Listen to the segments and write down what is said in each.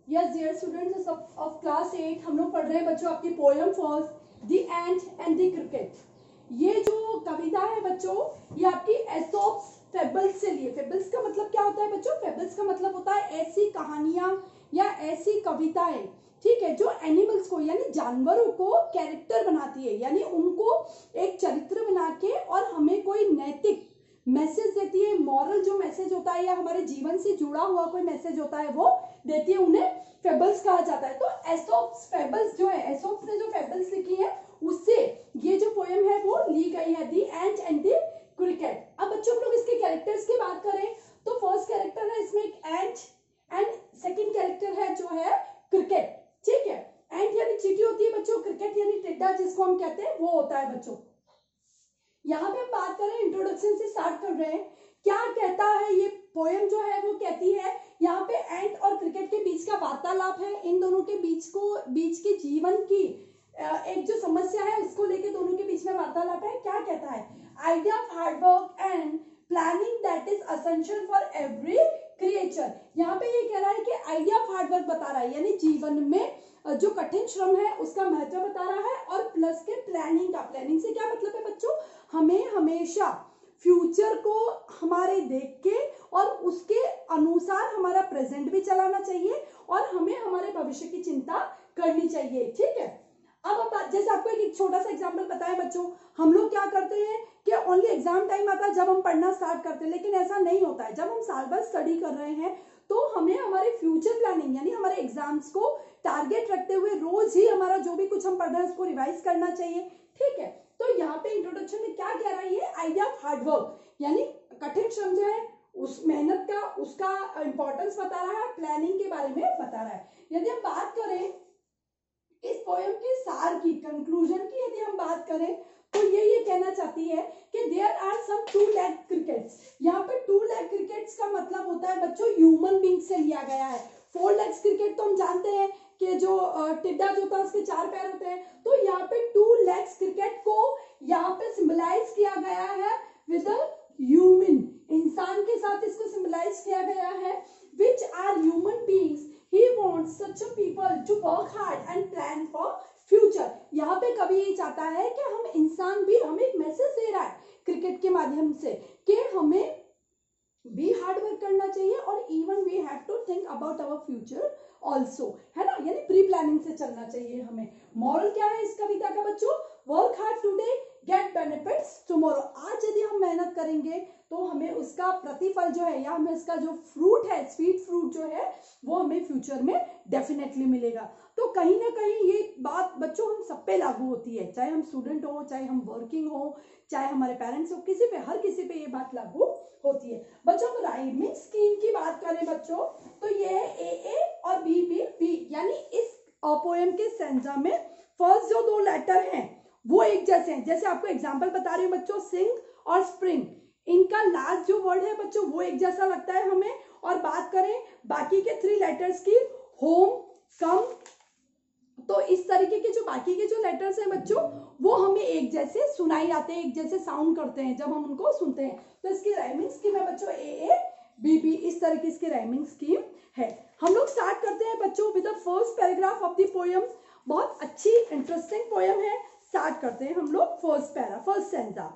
Yes, dear students of class 8, हम लोग पढ़ रहे हैं बच्चों आपकी poem first the ant and the cricket. ये जो कविता है बच्चों, ये आपकी एसोप्स फेबल्स से लिए। फेबल्स का मतलब क्या होता है बच्चों? फेबल्स का मतलब होता है ऐसी कहानियां या ऐसी कविताएं, ठीक है, जो एनिमल्स को यानी जानवरों को कैरेक्टर बनाती है, यानी उनको एक चरित्र बना के और हमें कोई नैतिक मैसेज देती है। मॉरल जो मैसेज होता है या हमारे जीवन से जुड़ा हुआ कोई मैसेज होता है वो देती है, उन्हें फेबल्स कहा जाता है। तो एसोप्स फेबल्स जो है, एसोप्स ने जो फेबल्स लिखी है उससे ये जो पोएम है वो ली गई है, दी एंट एंड द क्रिकेट। अब बच्चों हम लोग इसके कैरेक्टर्स की बात करें तो फर्स्ट कैरेक्टर है इसमें एक एंट एंड सेकंड कैरेक्टर है जो है क्रिकेट, ठीक है। एंट यानी चींटी होती है बच्चों, क्रिकेट यानी टिड्डा जिसको हम कहते हैं वो होता है बच्चों। यहाँ पे हम बात करें, इंट्रोडक्शन से स्टार्ट कर रहे हैं। क्या कहता है ये पोएम जो है वो कहती है, यहाँ पे एंट और क्रिकेट के बीच का वार्तालाप है, इन दोनों के बीच के जीवन की एक जो समस्या है उसको लेके दोनों के बीच में वार्तालाप है। क्या कहता है? Idea of hard work and planning that is essential for every creature. यहाँ पे ये कह रहा है कि आइडिया ऑफ हार्ड वर्क बता रहा है, यानी जीवन में जो कठिन श्रम है उसका महत्व बता रहा है, और प्लस के प्लानिंग का। प्लानिंग से क्या मतलब है बच्चों? हमें हमेशा फ्यूचर को हमारे देख के और उसके अनुसार हमारा प्रेजेंट भी चलाना चाहिए और हमें हमारे भविष्य की चिंता करनी चाहिए, ठीक है। अब जैसे आपको एक छोटा सा एग्जांपल बताया बच्चों, हम लोग क्या करते हैं कि ओनली एग्जाम टाइम आता है जब हम पढ़ना स्टार्ट करते हैं, लेकिन ऐसा नहीं होता है। जब हम साल भर स्टडी कर रहे हैं तो हमें हमारे फ्यूचर प्लानिंग यानी हमारे एग्जाम्स को टारगेट रखते हुए रोज ही हमारा जो भी कुछ हम पढ़ रहे हैं उसको रिवाइज करना चाहिए, ठीक है। तो यहाँ पे इंट्रोडक्शन में क्या कह रहा है ये? आइडिया ऑफ हार्ड वर्क यानी कठिन श्रम जो है उस मेहनत का, उसका इंपॉर्टेंस बता रहा है, प्लानिंग के बारे में बता रहा है। यदि हम बात करें इस पोएम के सार की, कंक्लूजन की यदि हम बात करें तो ये कहना चाहती है कि there are some two leg crickets. यहाँ पे टू लेग क्रिकेट्स का मतलब होता है बच्चों ह्यूमन बींग से लिया गया है। फोर लेग्स क्रिकेट तो हम जानते हैं कि जो टिड्डा जो होता है उसके 4 पैर होते हैं, तो यहाँ पे टू लेग्स क्रिकेट को यहाँ पे सिंबलाइज किया गया है विद ह्यूमन, इंसान के साथ इसको सिंबलाइज किया गया है, which are human beings. He wants such a people to work hard and plan for future। यहाँ पे कवि ये चाहता है कि हम इंसान भी, हमें एक मैसेज दे रहा है क्रिकेट के माध्यम से कि हमें भी हार्ड वर्क करना चाहिए और even we have to think about our future also, है ना, यानी प्री प्लानिंग से चलना चाहिए हमें। मॉरल क्या है इस कविता का बच्चों? Work hard today get benefits tomorrow. आज यदि हम मेहनत करेंगे तो हमें उसका प्रतिफल जो है या हमें इसका जो फ्रूट है, स्वीट फ्रूट जो है वो हमें फ्यूचर में डेफिनेटली मिलेगा। तो कहीं ना कहीं ये बात बच्चों हम सब पे लागू होती है, चाहे हम स्टूडेंट हो, चाहे हम वर्किंग हो, चाहे हमारे पेरेंट्स हो, किसी पे, हर किसी पे ये बात लागू होती है। बच्चों हम राइमिंग स्कीम की बात करें बच्चों तो ये है ए और बी बी बी, यानी इस पोएम के स्टैंजा में फर्स्ट जो 2 लेटर हैं वो एक जैसे हैं। जैसे आपको एग्जांपल बता रही हूँ बच्चों, सिंग और स्प्रिंग, इनका लास्ट जो वर्ड है बच्चों वो एक जैसा लगता है हमें। और बात करें बाकी के 3 लेटर्स की, होम, कम, तो इस तरीके के जो बाकी के जो लेटर्स हैं बच्चों वो हमें एक जैसे सुनाई आते हैं, एक जैसे साउंड करते हैं जब हम उनको सुनते हैं। तो इसकी राइमिंग स्कीम है बच्चों ए बी बी, इस तरह की इसकी राइमिंग स्कीम है। हम लोग स्टार्ट करते हैं बच्चों with the first paragraph of the poem. बहुत अच्छी इंटरेस्टिंग पोएम है। स्टार्ट करते हैं हम लोग first para, first stanza.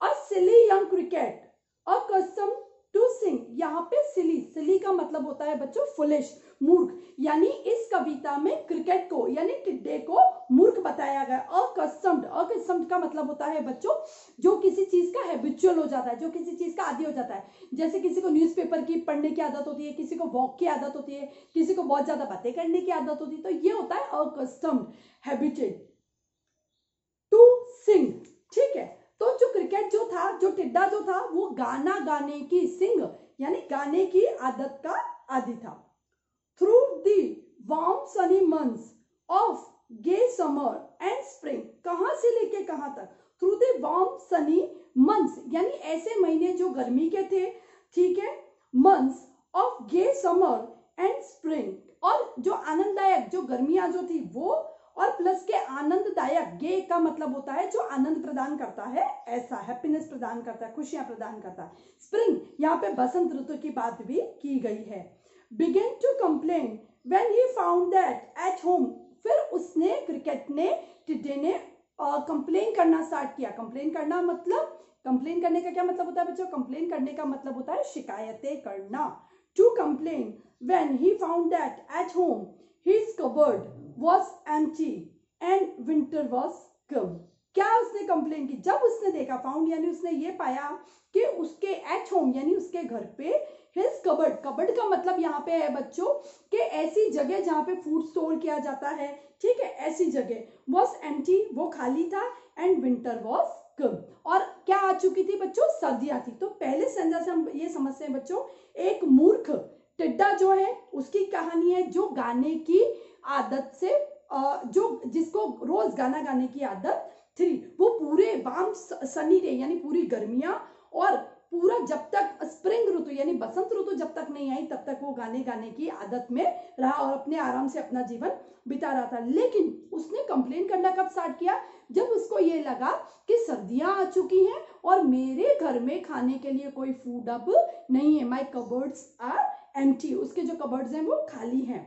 A silly young cricket, accustomed to sing। यहाँ पे सिली का मतलब होता है बच्चों फुलिश, मूर्ख, यानी इस कविता में क्रिकेट को यानी टिड्डे को मूर्ख बताया गया। अकस्टम्ड का मतलब होता है बच्चों जो किसी चीज का हैबिचुअल हो जाता है, जो किसी चीज का आदी हो जाता है। जैसे किसी को न्यूज़पेपर की पढ़ने की आदत होती है, किसी को वॉक की आदत होती है, किसी को बहुत ज्यादा बातें करने की आदत होती है, तो ये होता है अकस्टम्ड, हैबिटेड टू सिंग, ठीक है। तो जो क्रिकेट जो था, जो टिड्डा जो था वो गाना गाने की, सिंग यानी गाने की आदत का आदी था। Through the warm sunny months of gay summer and spring, कहां से लेके कहां तक? Through the warm sunny months यानी ऐसे महीने जो गर्मी के थे, ठीक है, months of gay summer and spring, और जो आनंददायक जो गर्मियां जो थी वो, और प्लस के आनंददायक, गे का मतलब होता है जो आनंद प्रदान करता है, ऐसा हैप्पीनेस प्रदान करता है, खुशियां प्रदान करता है। स्प्रिंग यहाँ पे बसंत ऋतु की बात भी की गई है। Begin to complain when he found that at home, फिर उसने क्रिकेट ने टिड्डे ने कंप्लेन करना स्टार्ट किया। कंप्लेन करना मतलब, कंप्लेन करने का क्या मतलब होता है बच्चों? कंप्लेन करने का मतलब होता है शिकायतें करना। To complain when he found that at home his cupboard was empty and winter was come. क्या उसने कंप्लेन की? जब उसने देखा, फाउंड यानी उसने ये पाया कि उसके एट होम यानी उसके घर पे हिज कबर्ड, कबर्ड का मतलब यहाँ पे है बच्चों कि ऐसी जगह जहाँ पे फूड स्टोर किया जाता है, ठीक है, ऐसी जगह, वॉज एम्प्टी, वो खाली था, एंड विंटर वॉज कम, और क्या आ चुकी थी बच्चों? सर्दियां थी। तो पहले सेंटेंस से हम ये समझते हैं बच्चों, एक मूर्ख टिड्डा जो है उसकी कहानी है, जो गाने की आदत से जो जिसको रोज गाना गाने की आदत थी, वो पूरे वार्म सनी डे यानी पूरी गर्मियां और पूरा जब तक स्प्रिंग ऋतु यानी बसंत ऋतु जब तक नहीं आई तब तक वो गाने गाने की आदत में रहा और अपने आराम से अपना जीवन बिता रहा था। लेकिन उसने कंप्लेन करना कब स्टार्ट किया? जब उसको ये लगा कि सर्दियां आ चुकी हैं और मेरे घर में खाने के लिए कोई फूड अब नहीं है। माई कबर्ड्स आर एम्प्टी, उसके जो कबर्ड्स हैं वो खाली हैं।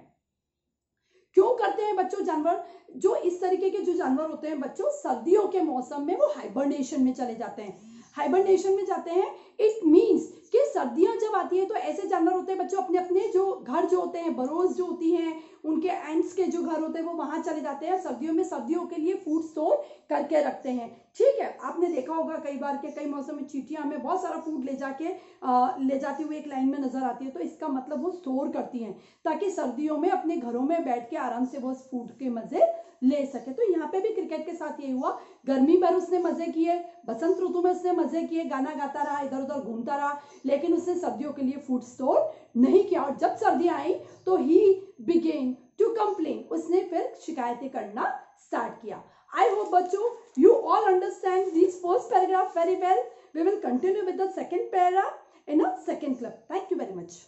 क्यों करते हैं बच्चों जानवर? जो इस तरीके के जो जानवर होते हैं बच्चों, सर्दियों के मौसम में वो हाइबरनेशन में चले जाते हैं। हाइबरनेशन में जाते हैं, इट मीन्स कि सर्दियां जब आती है तो ऐसे जानवर होते हैं बच्चों, अपने अपने जो घर जो होते हैं, बरोज जो होती हैं, उनके एंड्स के जो घर होते हैं वो वहां चले जाते हैं। सर्दियों में सर्दियों के लिए फूड स्टोर करके रखते हैं, ठीक है। आपने देखा होगा कई बार के कई मौसम में चींटियां हमें बहुत सारा फूड ले जाती हुई एक लाइन में नजर आती है, तो इसका मतलब वो स्टोर करती हैं ताकि सर्दियों में अपने घरों में बैठ के आराम से वो फूड के मजे ले सके। तो यहाँ पे भी क्रिकेट के साथ ये हुआ, गर्मी भर उसने मजे किए, बसंत ऋतु में उसने मजे किए, गाना गाता रहा, इधर उधर घूमता रहा, लेकिन उसने सर्दियों के लिए फूड स्टोर नहीं किया। और जब सर्दियां आई तो ही बिगेन टू कंप्लेन, उसने फिर शिकायतें करना स्टार्ट किया। I hope बच्चों you all understand this first paragraph very well. We will continue with the second paragraph in a second club. Thank you very much.